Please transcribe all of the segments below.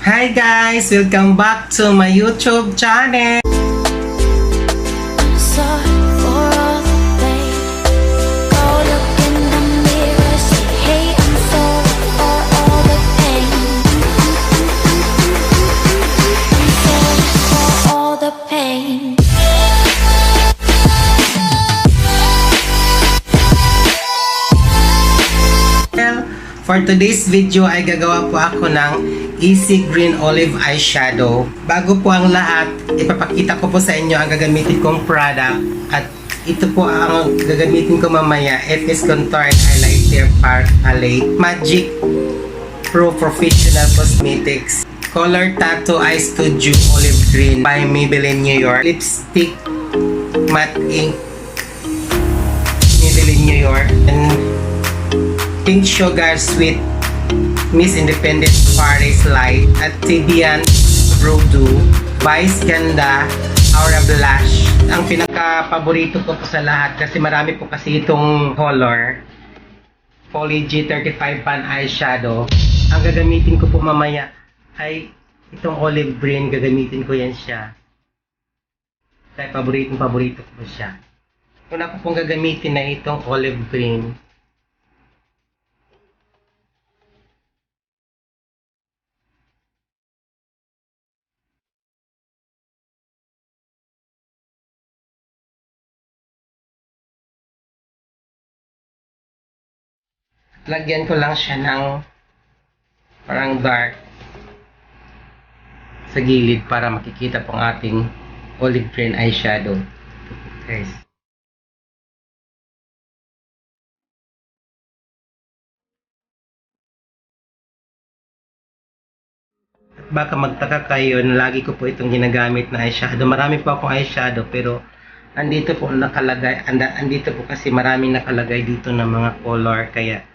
Hi guys! Welcome back to my YouTube channel! For today's video ay gagawa po ako ng Easy Green Olive Eyeshadow. Bago po ang lahat, ipapakita ko po sa inyo ang gagamitin kong product. At ito po ang gagamitin ko mamaya. FS Contour and Highlighter Palette Magic Pro Professional Cosmetics Color Tattoo Eye Studio Olive Green by Maybelline New York Lipstick Matte Ink Maybelline New York and Pink Sugar Sweet Miss Independent Paris Light at Tibian Brodo Vice Ganda Aura Blush. Ang pinaka-paborito ko po sa lahat kasi marami po kasi itong color Poly G35 Pan Eyeshadow. Ang gagamitin ko po mamaya ay itong olive green. Gagamitin ko yan siya kaya paborito ko po siya. Una ko pong gagamitin na itong olive green. Lagyan ko lang siya ng parang dark sa gilid para makikita po ang ating olive green eyeshadow. Guys. At baka magtaka kayo na lagi ko po itong ginagamit na eyeshadow. Marami po akong eyeshadow pero andito po nakalagay, andito po kasi maraming nakalagay dito na mga color kaya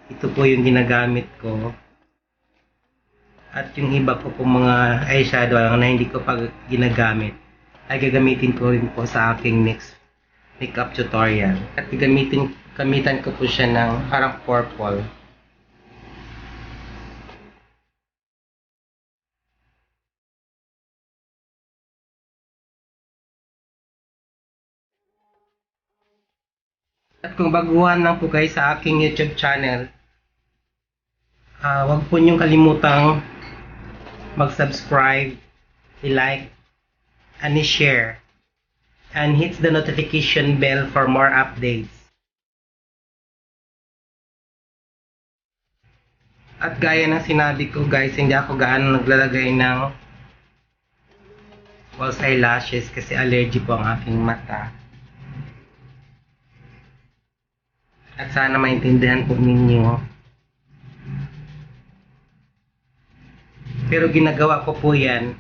ito po yung ginagamit ko. At yung iba ko po mga eyeshadow na hindi ko pa ginagamit ay gagamitin ko rin po sa aking next makeup tutorial. At gamitan ko po siya ng parang purple. At kung baguhan lang po kayo sa aking YouTube channel, huwag po niyong kalimutang mag-subscribe, i-like, and i-share, and hit the notification bell for more updates. At gaya ng sinabi ko guys, hindi ako gaano naglalagay ng false eyelashes kasi allergy po ang aking mata. At sana maintindihan po ninyo. Pero ginagawa ko po yan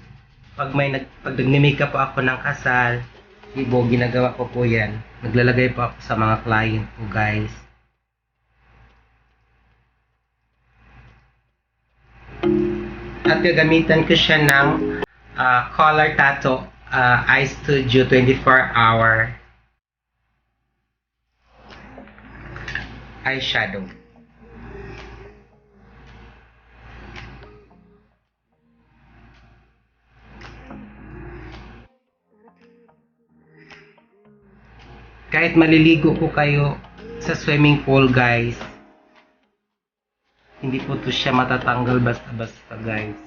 pag nagme-makeup po ako ng kasal, ibo, ginagawa ko po yan. Naglalagay po ako sa mga client ko guys. At gagamitan ko siya ng Color Tattoo Eye Studio 24-hour eyeshadow. Kahit maliligo po kayo sa swimming pool guys, hindi po to siya matatanggal basta-basta guys.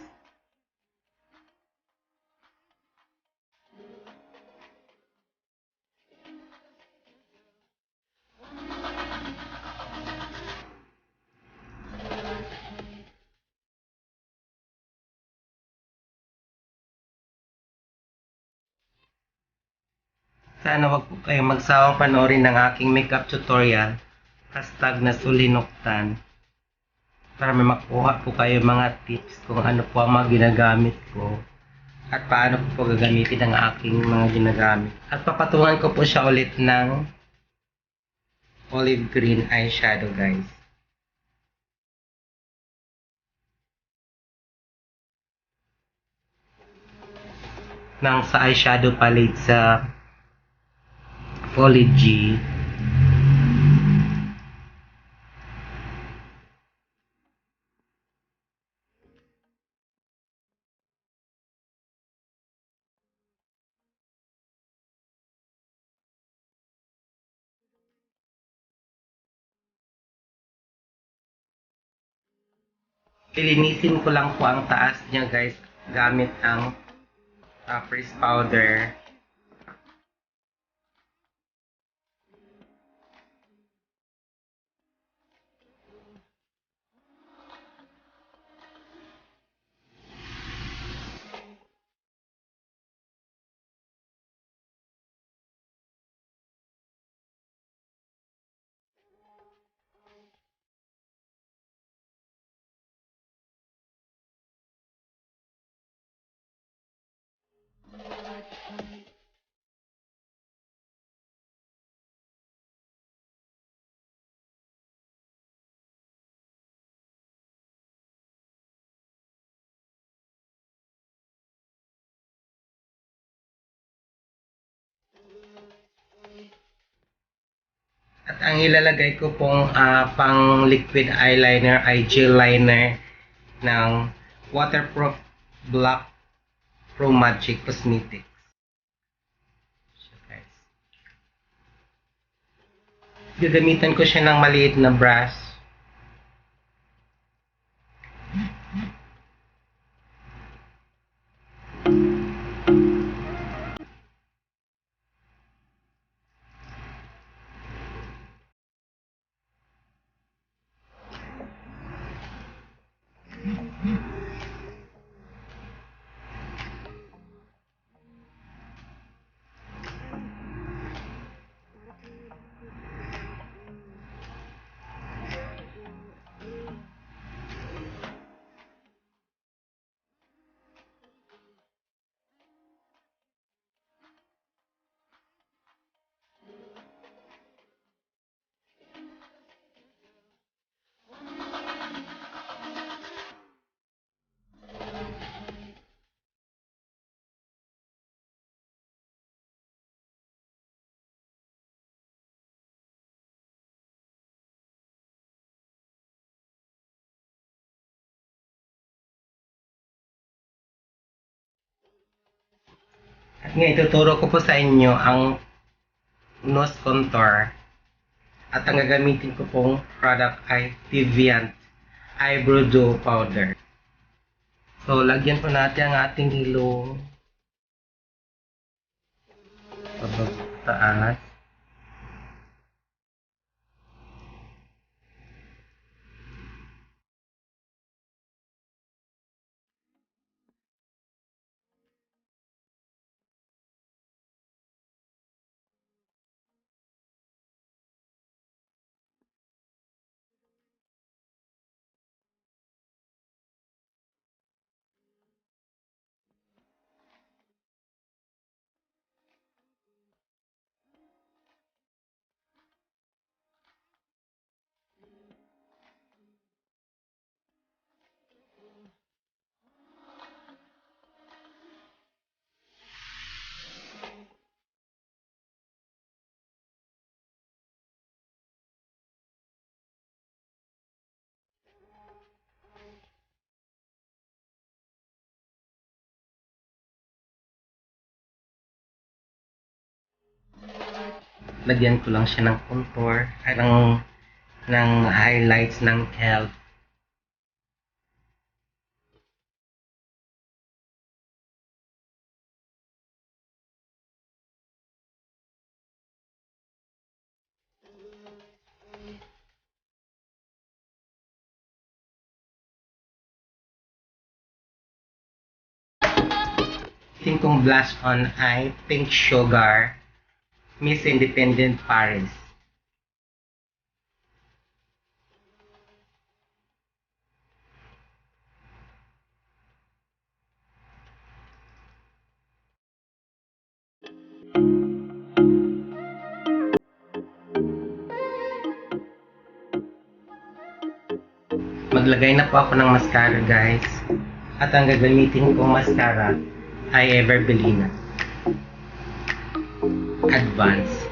Sana wag po kayong magsawang panoorin ng aking makeup tutorial #nasulinoktan para may makuha po kayo mga tips kung ano po ang mga ginagamit ko at paano po gagamitin ang aking mga ginagamit. At papatungan ko po siya ulit ng olive green eyeshadow guys. Nang sa eyeshadow palette sa Poly G Lilinisin ko lang po ang taas niya guys gamit ang press powder. At ang ilalagay ko pong pang liquid eyeliner ay gel liner ng Waterproof Black Pro Magic Cosmetics. So guys, gagamitan ko siya ng maliit na brush. At ngayon, ituturo ko po sa inyo ang nose contour. At ang gagamitin ko pong product ay Deviant Eyebrow Duo Powder. So, lagyan po natin ang ating ilong. Taas. Lagyan ko lang siya ng contour, ay ng highlights ng health. Ating kong blush on ay Pink Sugar Miss Independent Paris. Maglagay na po ako ng mascara guys. At ang gagamitin kong mascara ay Everbelina Advance.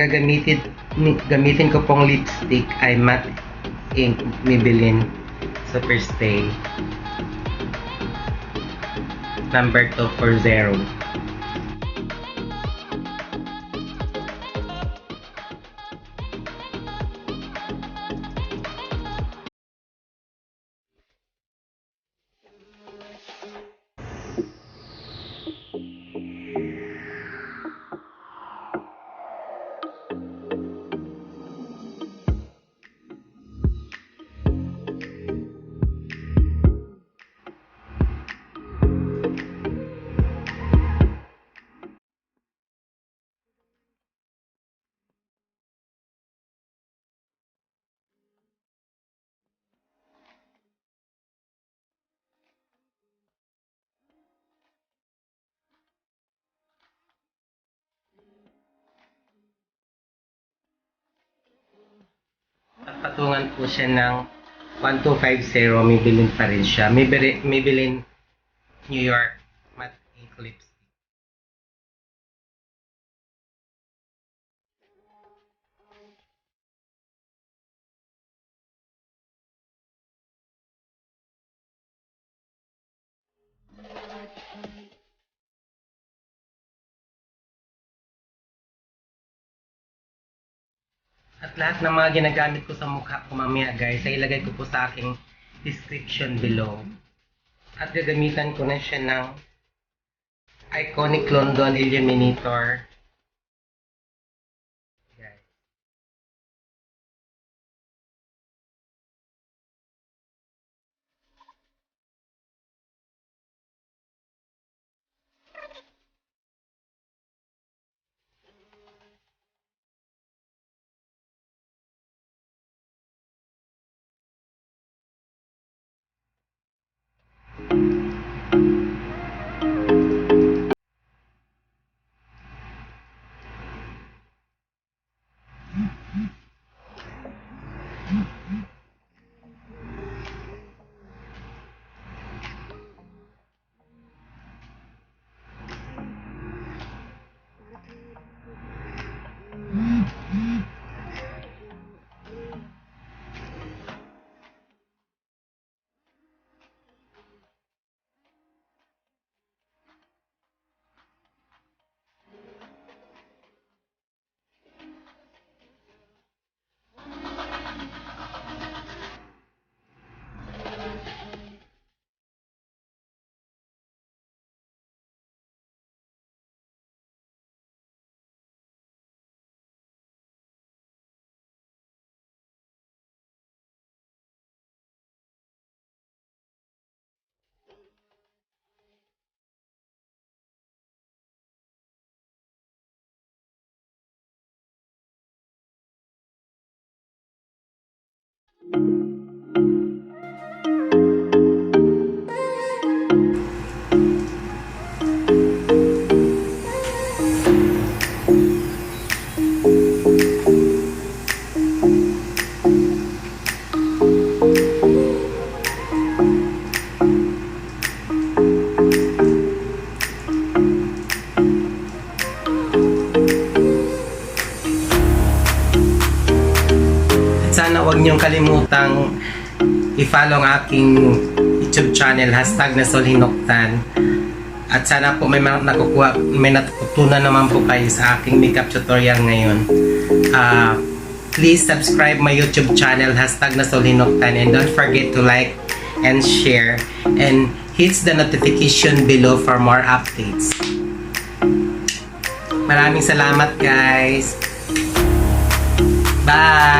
gamitin ko pong lipstick ay Matte Ink Maybelline Superstay number 240. At patungan po siya ng 1250, Maybelline pa rin siya. Maybelline New York Matte Ink Lipstick. At lahat ng mga ginagamit ko sa mukha ko mamaya guys, ay ilagay ko po sa aking description below. At gagamitan ko na siya ng Iconic London Illuminator. Guys. Sana huwag niyong kalimutang i-follow ang aking YouTube channel, #nasolhinuktan. At sana po may natutunan naman po kayo sa aking makeup tutorial ngayon. Please subscribe my YouTube channel, #nasolhinuktan, and don't forget to like and share and hit the notification below for more updates. Maraming salamat guys. Bye!